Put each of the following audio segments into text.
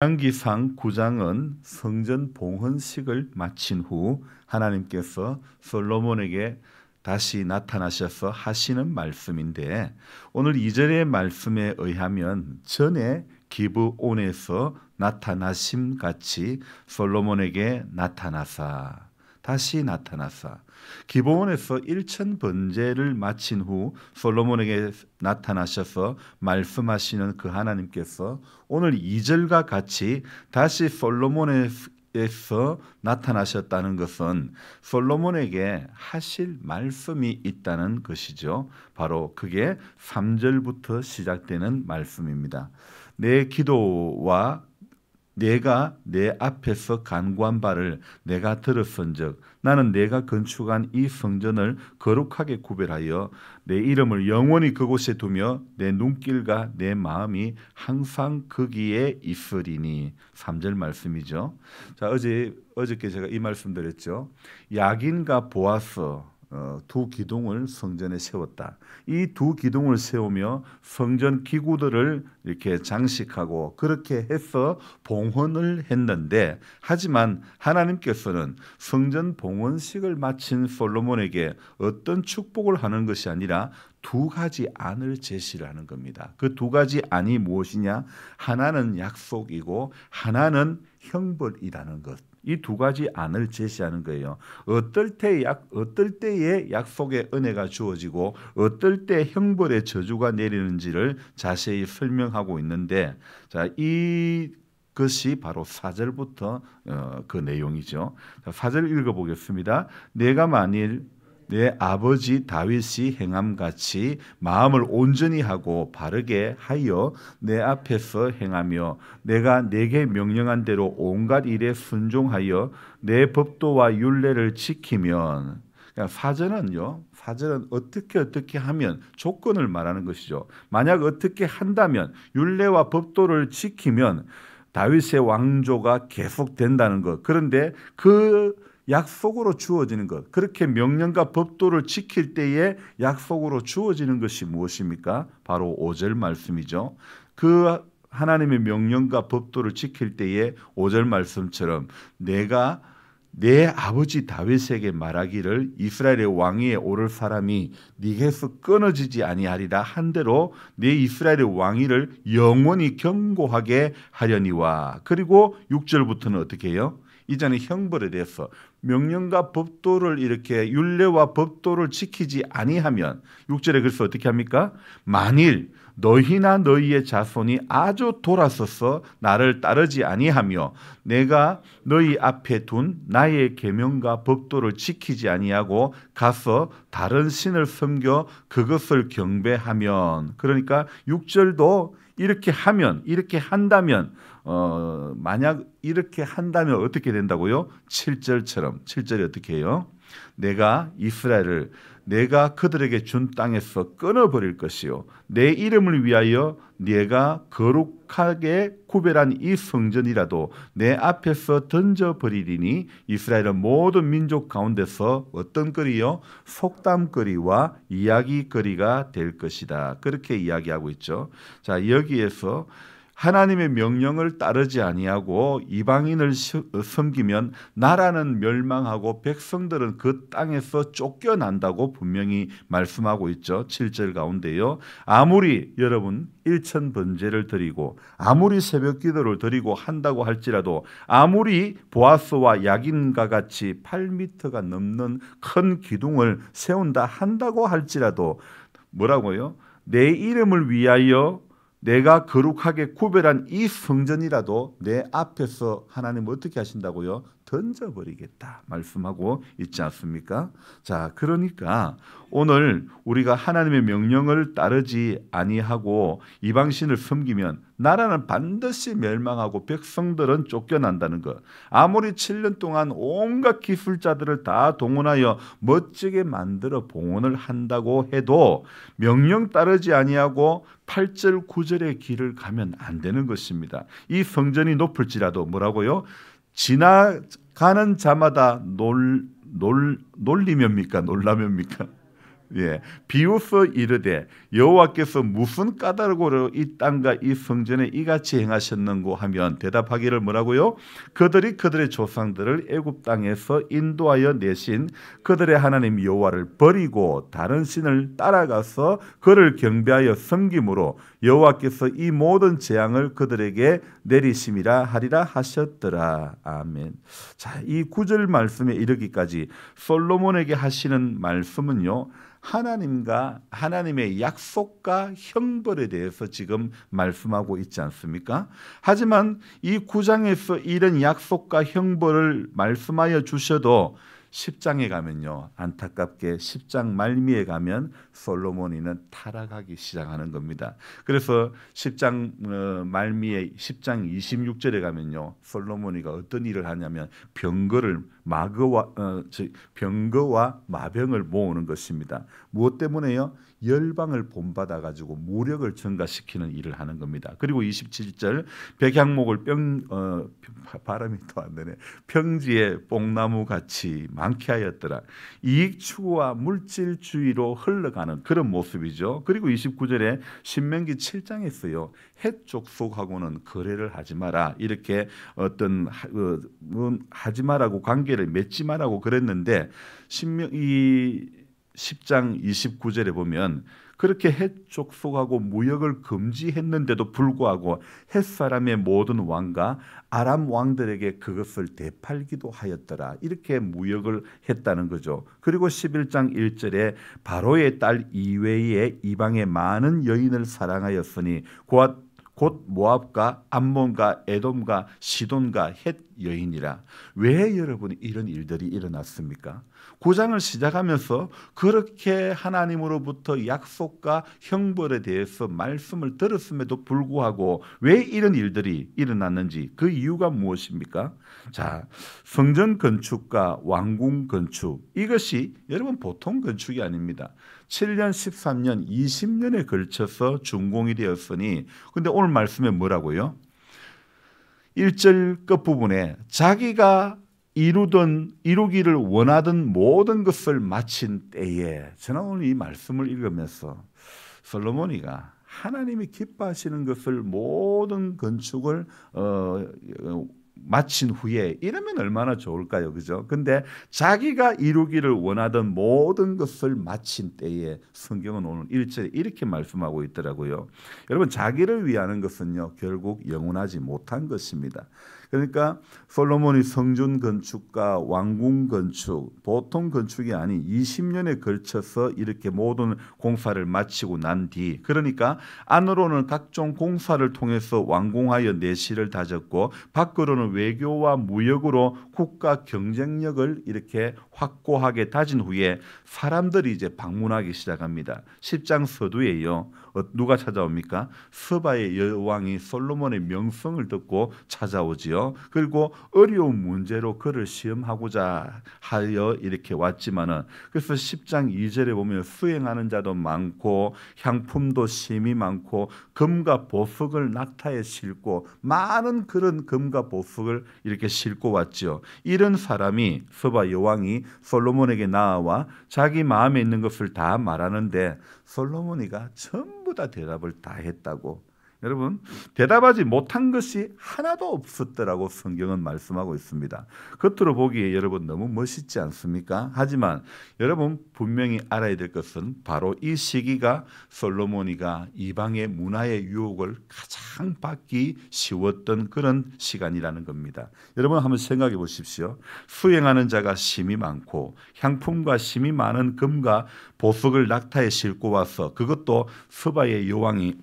열왕기상 9장은 성전 봉헌식을 마친 후 하나님께서 솔로몬에게 다시 나타나셔서 하시는 말씀인데, 오늘 2절의 말씀에 의하면 전에 기브온에서 나타나심 같이 솔로몬에게 나타나사, 다시 나타나사, 기브온에서 1천 번제를 마친 후 솔로몬에게 나타나셔서 말씀하시는 그 하나님께서 오늘 2절과 같이 다시 솔로몬에서 나타나셨다는 것은 솔로몬에게 하실 말씀이 있다는 것이죠. 바로 그게 3절부터 시작되는 말씀입니다. 내 기도와 내가 내 앞에서 간구한 바를 내가 들었은즉 나는 내가 건축한 이 성전을 거룩하게 구별하여 내 이름을 영원히 그곳에 두며 내 눈길과 내 마음이 항상 거기에 있으리니. 3절 말씀이죠. 자, 어저께 제가 이 말씀 드렸죠. 야긴과 보아스 두 기둥을 성전에 세웠다. 이 두 기둥을 세우며 성전 기구들을 이렇게 장식하고 그렇게 해서 봉헌을 했는데, 하지만 하나님께서는 성전 봉헌식을 마친 솔로몬에게 어떤 축복을 하는 것이 아니라 두 가지 안을 제시를 하는 겁니다. 그 두 가지 안이 무엇이냐? 하나는 약속이고 하나는 형벌이라는 것. 이 두 가지 안을 제시하는 거예요. 어떨 때에 약속의 은혜가 주어지고 어떨 때 형벌의 저주가 내리는지를 자세히 설명하고 있는데, 자, 이것이 바로 4절부터 그 내용이죠. 4절 읽어보겠습니다. 내가 만일 내 아버지 다윗이 행함같이 마음을 온전히 하고 바르게 하여 내 앞에서 행하며 내가 내게 명령한 대로 온갖 일에 순종하여 내 법도와 율례를 지키면, 사절은 어떻게 하면 조건을 말하는 것이죠. 만약 어떻게 한다면, 율례와 법도를 지키면 다윗의 왕조가 계속된다는 것. 그런데 그 약속으로 주어지는 것, 그렇게 명령과 법도를 지킬 때에 약속으로 주어지는 것이 무엇입니까? 바로 5절 말씀이죠. 그 하나님의 명령과 법도를 지킬 때에 5절 말씀처럼 내가 내 아버지 다윗에게 말하기를 이스라엘의 왕위에 오를 사람이 네게서 끊어지지 아니하리라 한대로 내 이스라엘의 왕위를 영원히 견고하게 하려니와. 그리고 6절부터는 어떻게 해요? 이전에 형벌에 대해서 명령과 법도를 이렇게 율례와 법도를 지키지 아니하면, 6절에 그래서 어떻게 합니까? 만일 너희나 너희의 자손이 아주 돌아서서 나를 따르지 아니하며 내가 너희 앞에 둔 나의 계명과 법도를 지키지 아니하고 가서 다른 신을 섬겨 그것을 경배하면, 그러니까 6절도 이렇게 한다면 만약 이렇게 한다면 어떻게 된다고요? 7절처럼, 7절이 어떻게 해요? 내가 이스라엘을 내가 그들에게 준 땅에서 끊어버릴 것이요 내 이름을 위하여 네가 거룩하게 구별한 이 성전이라도 내 앞에서 던져버리리니 이스라엘은 모든 민족 가운데서 어떤 거리요? 속담거리와 이야기거리가 될 것이다. 그렇게 이야기하고 있죠. 자, 여기에서 하나님의 명령을 따르지 아니하고 이방인을 섬기면 나라는 멸망하고 백성들은 그 땅에서 쫓겨난다고 분명히 말씀하고 있죠. 7절 가운데요. 아무리 여러분 1천 번제를 드리고 아무리 새벽 기도를 드리고 한다고 할지라도, 아무리 보아스와 야긴과 같이 8m가 넘는 큰 기둥을 세운다 한다고 할지라도 뭐라고요? 내 이름을 위하여 내가 거룩하게 구별한 이 성전이라도 내 앞에서 하나님 어떻게 하신다고요? 던져버리겠다 말씀하고 있지 않습니까? 자, 그러니까 오늘 우리가 하나님의 명령을 따르지 아니하고 이방신을 섬기면 나라는 반드시 멸망하고 백성들은 쫓겨난다는 것. 아무리 7년 동안 온갖 기술자들을 다 동원하여 멋지게 만들어 봉헌을 한다고 해도 명령 따르지 아니하고 8절 9절의 길을 가면 안 되는 것입니다. 이 성전이 높을지라도 뭐라고요? 지나가는 자마다 놀리면입니까? 놀라면입니까? 예, 비웃어 이르되 여호와께서 무슨 까닭으로 이 땅과 이 성전에 이같이 행하셨는고 하면 대답하기를 뭐라고요? 그들이 그들의 조상들을 애굽 땅에서 인도하여 내신 그들의 하나님 여호와를 버리고 다른 신을 따라가서 그를 경배하여 섬김으로 여호와께서 이 모든 재앙을 그들에게 내리심이라 하리라 하셨더라. 아멘. 자, 이 9절 말씀에 이르기까지 솔로몬에게 하시는 말씀은요, 하나님과 하나님의 약속과 형벌에 대해서 지금 말씀하고 있지 않습니까? 하지만 이 9장에서 이런 약속과 형벌을 말씀하여 주셔도 10장에 가면요, 안타깝게 10장 말미에 가면 솔로몬이는 타락하기 시작하는 겁니다. 그래서 10장 말미에 10장 26절에 가면요, 솔로몬이가 어떤 일을 하냐면 병거와 마병을 모으는 것입니다. 무엇 때문에요? 열방을 본받아 가지고 무력을 증가시키는 일을 하는 겁니다. 그리고 27절 백향목을 발음이 또 안 되네. 평지에 뽕나무 같이 많게 하였더라. 이익 추구와 물질주의로 흘러가는 그런 모습이죠. 그리고 29절에 신명기 7장에서요, 헷 족속하고는 거래를 하지 마라, 이렇게 어떤 하지 마라고, 관계를 맺지 마라고 그랬는데 이 10장 29절에 보면 그렇게 헷 족속하고 무역을 금지했는데도 불구하고 헷 사람의 모든 왕과 아람 왕들에게 그것을 되팔기도 하였더라, 이렇게 무역을 했다는 거죠. 그리고 11장 1절에 바로의 딸 이외에 이방의 많은 여인을 사랑하였으니 곧 모압과 암몬과 에돔과 시돈과 헷 여인이라. 왜 여러분 이런 일들이 일어났습니까? 9장을 시작하면서 그렇게 하나님으로부터 약속과 형벌에 대해서 말씀을 들었음에도 불구하고 왜 이런 일들이 일어났는지, 그 이유가 무엇입니까? 자, 성전 건축과 왕궁 건축, 이것이 여러분 보통 건축이 아닙니다. 7년, 13년, 20년에 걸쳐서 준공이 되었으니, 근데 오늘 말씀에 뭐라고요? 1절 끝부분에 자기가 이루기를 원하던 모든 것을 마친 때에, 저는 오늘 이 말씀을 읽으면서 솔로몬이가 하나님이 기뻐하시는 것을, 모든 건축을 마친 후에 이러면 얼마나 좋을까요? 그죠? 근데 자기가 이루기를 원하던 모든 것을 마친 때에, 성경은 오늘 1절에 이렇게 말씀하고 있더라고요. 여러분, 자기를 위하는 것은요, 결국 영원하지 못한 것입니다. 그러니까 솔로몬이 성전 건축과 왕궁 건축, 보통 건축이 아닌 20년에 걸쳐서 이렇게 모든 공사를 마치고 난 뒤, 그러니까 안으로는 각종 공사를 통해서 완공하여 내실을 다졌고, 밖으로는 외교와 무역으로 국가 경쟁력을 이렇게 확고하게 다진 후에 사람들이 이제 방문하기 시작합니다. 10장 서두에요, 누가 찾아옵니까? 스바의 여왕이 솔로몬의 명성을 듣고 찾아오지요. 그리고 어려운 문제로 그를 시험하고자 하여 이렇게 왔지만은, 그래서 10장 2절에 보면 수행하는 자도 많고 향품도 심이 많고 금과 보석을 낙타에 싣고, 많은 그런 금과 보석을 이렇게 싣고 왔죠. 이런 사람이, 스바 여왕이 솔로몬에게 나와 자기 마음에 있는 것을 다 말하는데 솔로몬이가 전부 다 대답을 다 했다고. 여러분, 대답하지 못한 것이 하나도 없었더라고 성경은 말씀하고 있습니다. 겉으로 보기에 여러분 너무 멋있지 않습니까? 하지만 여러분 분명히 알아야 될 것은 바로 이 시기가 솔로몬이가 이방의 문화의 유혹을 가장 받기 쉬웠던 그런 시간이라는 겁니다. 여러분 한번 생각해 보십시오. 수행하는 자가 심이 많고 향품과 심이 많은 금과 보석을 낙타에 싣고 와서, 그것도 스바의 여왕이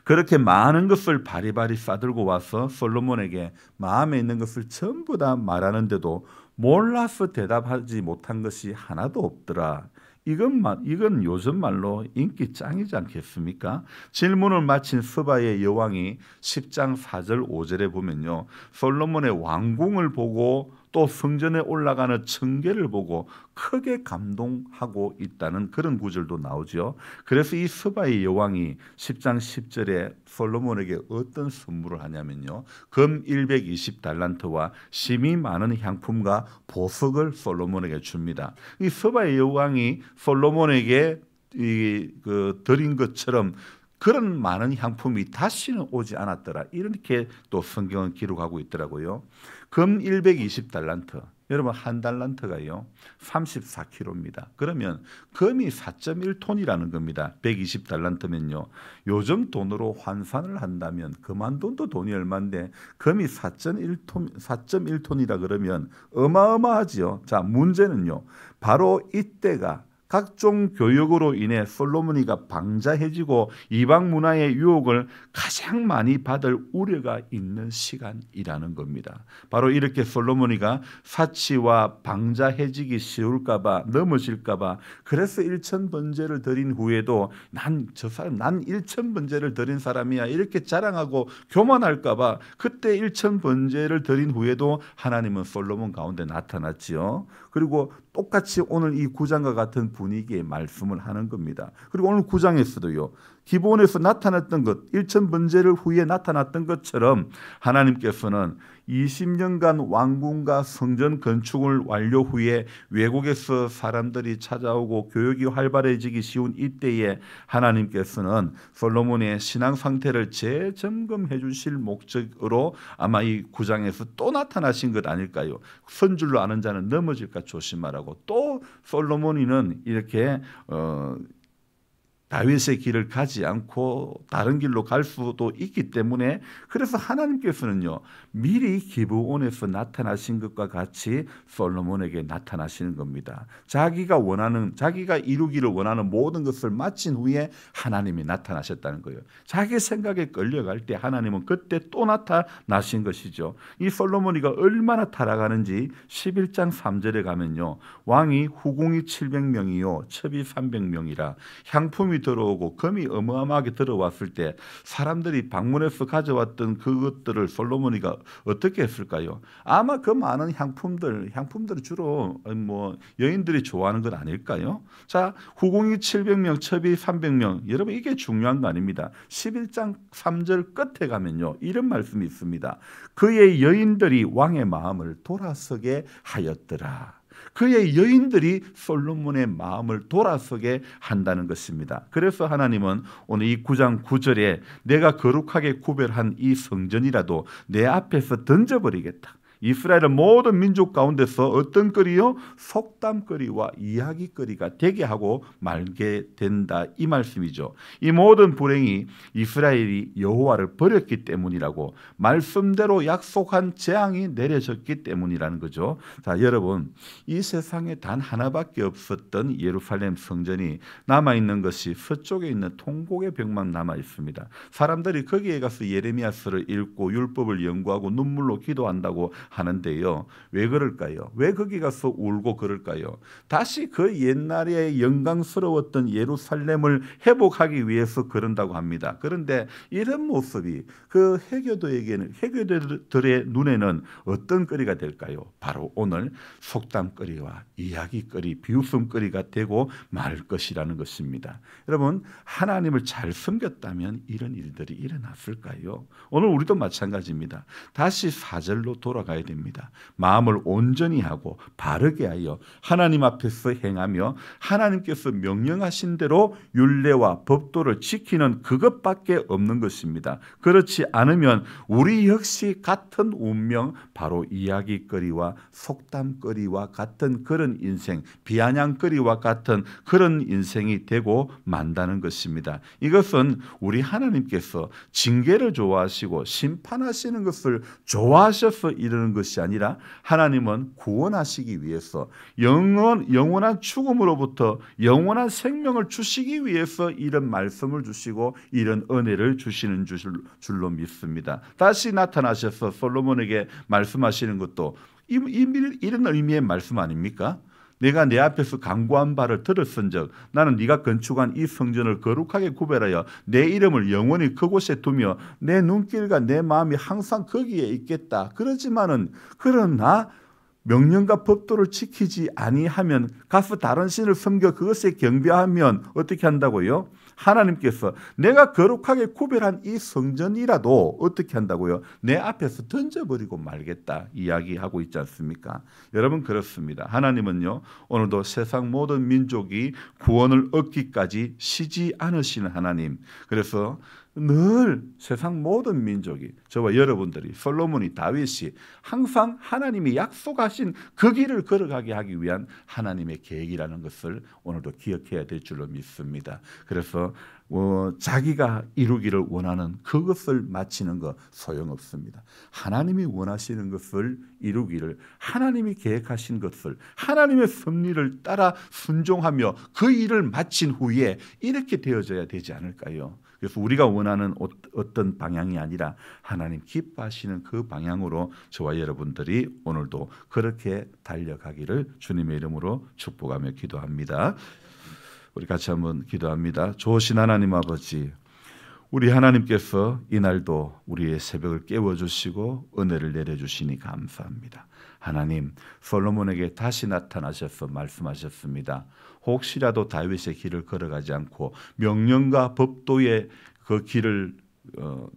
그렇게 많은 것을 바리바리 싸들고 와서 솔로몬에게 마음에 있는 것을 전부 다 말하는데도 몰라서 대답하지 못한 것이 하나도 없더라. 이건 요즘 말로 인기 짱이지 않겠습니까? 질문을 마친 스바의 여왕이 10장 4절 5절에 보면요, 솔로몬의 왕궁을 보고 또 성전에 올라가는 청계를 보고 크게 감동하고 있다는 그런 구절도 나오죠. 그래서 이 스바의 여왕이 10장 10절에 솔로몬에게 어떤 선물을 하냐면요, 금 120달란트와 심이 많은 향품과 보석을 솔로몬에게 줍니다. 이 스바의 여왕이 솔로몬에게 드린 것처럼 그런 많은 향품이 다시는 오지 않았더라, 이렇게 또 성경은 기록하고 있더라고요. 금 120달란트, 여러분 한 달란트가요 34kg입니다. 그러면 금이 4.1톤이라는 겁니다. 120달란트면요 요즘 돈으로 환산을 한다면 그만 돈도 돈이 얼마인데 금이 4.1톤이라 그러면 어마어마하지요. 자, 문제는요, 바로 이때가 각종 교역으로 인해 솔로몬이가 방자해지고 이방 문화의 유혹을 가장 많이 받을 우려가 있는 시간이라는 겁니다. 바로 이렇게 솔로몬이가 사치와 방자해지기 쉬울까봐, 넘어질까봐, 그래서 일천번제를 드린 후에도 난 1천번제를 드린 사람이야 이렇게 자랑하고 교만할까봐 그때 1천번제를 드린 후에도 하나님은 솔로몬 가운데 나타났지요. 그리고 똑같이 오늘 이 9장과 같은 분위기의 말씀을 하는 겁니다. 그리고 오늘 9장에서도요, 기본에서 나타났던 것, 1천번제를 후에 나타났던 것처럼 하나님께서는 20년간 왕궁과 성전 건축을 완료 후에 외국에서 사람들이 찾아오고 교육이 활발해지기 쉬운 이때에 하나님께서는 솔로몬의 신앙 상태를 재점검해 주실 목적으로 아마 이 9장에서 또 나타나신 것 아닐까요? 선줄로 아는 자는 넘어질까 조심하라고. 또 솔로몬이는 이렇게 다윗의 길을 가지 않고 다른 길로 갈 수도 있기 때문에, 그래서 하나님께서는요 미리 기브온에서 나타나신 것과 같이 솔로몬에게 나타나시는 겁니다. 자기가 이루기를 원하는 모든 것을 마친 후에 하나님이 나타나셨다는 거예요. 자기 생각에 끌려갈 때 하나님은 그때 또 나타나신 것이죠. 이 솔로몬이가 얼마나 타락하는지 11장 3절에 가면요, 왕이 후궁이 700명이요 첩이 300명이라 향품이 들어오고 금이 어마어마하게 들어왔을 때 사람들이 방문해서 가져왔던 그것들을 솔로몬이가 어떻게 했을까요? 아마 그 많은 향품들을 주로 여인들이 좋아하는 건 아닐까요? 자, 후궁이 700명, 첩이 300명. 여러분 이게 중요한 거 아닙니다. 11장 3절 끝에 가면요 이런 말씀이 있습니다. 그의 여인들이 왕의 마음을 돌아서게 하였더라. 그의 여인들이 솔로몬의 마음을 돌아서게 한다는 것입니다. 그래서 하나님은 오늘 이 9장 9절에 내가 거룩하게 구별한 이 성전이라도 내 앞에서 던져버리겠다. 이스라엘의 모든 민족 가운데서 어떤 거리요? 속담거리와 이야기거리가 되게 하고 말게 된다, 이 말씀이죠. 이 모든 불행이 이스라엘이 여호와를 버렸기 때문이라고, 말씀대로 약속한 재앙이 내려졌기 때문이라는 거죠. 자, 여러분 이 세상에 단 하나밖에 없었던 예루살렘 성전이 남아있는 것이 서쪽에 있는 통곡의 벽만 남아있습니다. 사람들이 거기에 가서 예레미야서를 읽고 율법을 연구하고 눈물로 기도한다고 하는데요, 왜 그럴까요? 왜 거기 가서 울고 그럴까요? 다시 그 옛날에 영광스러웠던 예루살렘을 회복하기 위해서 그런다고 합니다. 그런데 이런 모습이 그 회교도들의 눈에는 어떤 거리가 될까요? 바로 오늘 속담거리와 이야기거리, 비웃음거리가 되고 말 것이라는 것입니다. 여러분 하나님을 잘 섬겼다면 이런 일들이 일어났을까요? 오늘 우리도 마찬가지입니다. 다시 4절로 돌아가야 됩니다. 마음을 온전히 하고 바르게 하여 하나님 앞에서 행하며 하나님께서 명령하신 대로 율례와 법도를 지키는 그것밖에 없는 것입니다. 그렇지 않으면 우리 역시 같은 운명, 바로 이야기거리와 속담거리와 같은 그런 인생, 비아냥거리와 같은 그런 인생이 되고 만다는 것입니다. 이것은 우리 하나님께서 징계를 좋아하시고 심판하시는 것을 좋아하셔서 이러는 것이 아니라 하나님은 구원하시기 위해서 영원한 죽음으로부터 영원한 생명을 주시기 위해서 이런 말씀을 주시고 이런 은혜를 주시는 줄로 믿습니다. 다시 나타나셔서 솔로몬에게 말씀하시는 것도 이런 의미의 말씀 아닙니까? 내가 내 앞에서 강구한 바를 들었은즉 나는 네가 건축한 이 성전을 거룩하게 구별하여 내 이름을 영원히 그곳에 두며 내 눈길과 내 마음이 항상 거기에 있겠다. 그러나 명령과 법도를 지키지 아니하면 가서 다른 신을 섬겨 그것에 경배하면 어떻게 한다고요? 하나님께서 내가 거룩하게 구별한 이 성전이라도 어떻게 한다고요? 내 앞에서 던져버리고 말겠다 이야기하고 있지 않습니까? 여러분 그렇습니다. 하나님은요 오늘도 세상 모든 민족이 구원을 얻기까지 쉬지 않으시는 하나님. 그래서 늘 세상 모든 민족이 저와 여러분들이 솔로몬이 다윗이 항상 하나님이 약속하신 그 길을 걸어가게 하기 위한 하나님의 계획이라는 것을 오늘도 기억해야 될 줄로 믿습니다. 그래서 자기가 이루기를 원하는 그것을 마치는 것 소용없습니다. 하나님이 원하시는 것을 이루기를, 하나님이 계획하신 것을, 하나님의 섭리를 따라 순종하며 그 일을 마친 후에 이렇게 되어져야 되지 않을까요? 그래서 우리가 원하는 어떤 방향이 아니라 하나님 기뻐하시는 그 방향으로 저와 여러분들이 오늘도 그렇게 달려가기를 주님의 이름으로 축복하며 기도합니다. 우리 같이 한번 기도합니다. 좋으신 하나님 아버지, 우리 하나님께서 이날도 우리의 새벽을 깨워주시고 은혜를 내려주시니 감사합니다. 하나님, 솔로몬에게 다시 나타나셔서 말씀하셨습니다. 혹시라도 다윗의 길을 걸어가지 않고 명령과 법도의 그 길을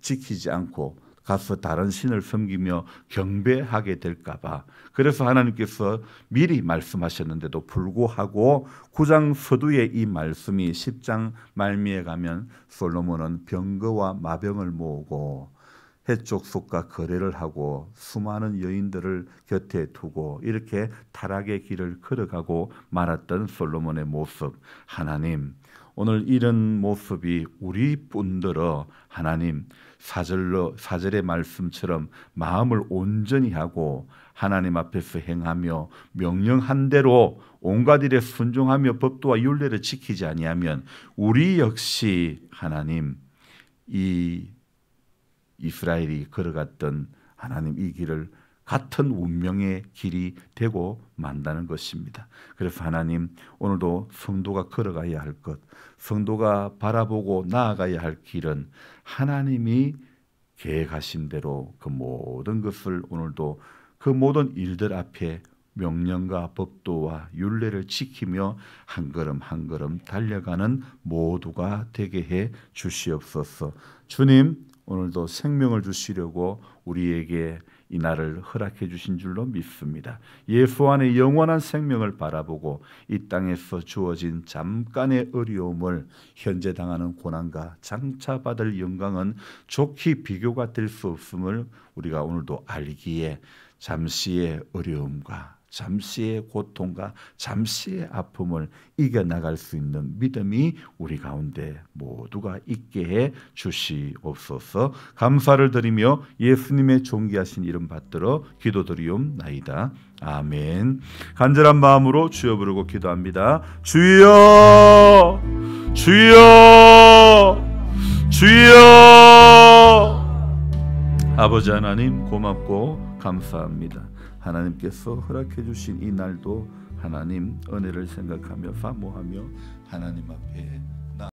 지키지 않고 가서 다른 신을 섬기며 경배하게 될까봐, 그래서 하나님께서 미리 말씀하셨는데도 불구하고 9장 서두에 이 말씀이 10장 말미에 가면 솔로몬은 병거와 마병을 모으고 해쪽 속과 거래를 하고 수많은 여인들을 곁에 두고 이렇게 타락의 길을 걸어가고 말았던 솔로몬의 모습, 하나님 오늘 이런 모습이 우리 뿐더러 하나님 사절의 말씀처럼 마음을 온전히 하고 하나님 앞에서 행하며 명령한 대로 온갖 일에 순종하며 법도와 율례를 지키지 아니하면 우리 역시 하나님 이 이스라엘이 걸어갔던 하나님 이 길을 같은 운명의 길이 되고 만다는 것입니다. 그래서 하나님 오늘도 성도가 걸어가야 할 것, 성도가 바라보고 나아가야 할 길은 하나님이 계획하신 대로 그 모든 것을 오늘도 그 모든 일들 앞에 명령과 법도와 율례를 지키며 한 걸음 한 걸음 달려가는 모두가 되게 해 주시옵소서. 주님 오늘도 생명을 주시려고 우리에게 이 날을 허락해 주신 줄로 믿습니다. 예수 안에 영원한 생명을 바라보고 이 땅에서 주어진 잠깐의 어려움을 현재 당하는 고난과 장차 받을 영광은 좋게 비교가 될 수 없음을 우리가 오늘도 알기에 잠시의 어려움과 잠시의 고통과 잠시의 아픔을 이겨나갈 수 있는 믿음이 우리 가운데 모두가 있게 해 주시옵소서. 감사를 드리며 예수님의 존귀하신 이름 받들어 기도드리옵나이다. 아멘. 간절한 마음으로 주여 부르고 기도합니다. 주여 주여 주여. 아버지 하나님 고맙고 감사합니다. 하나님께서 허락해 주신 이 날도 하나님 은혜를 생각하며 사모하며 하나님 앞에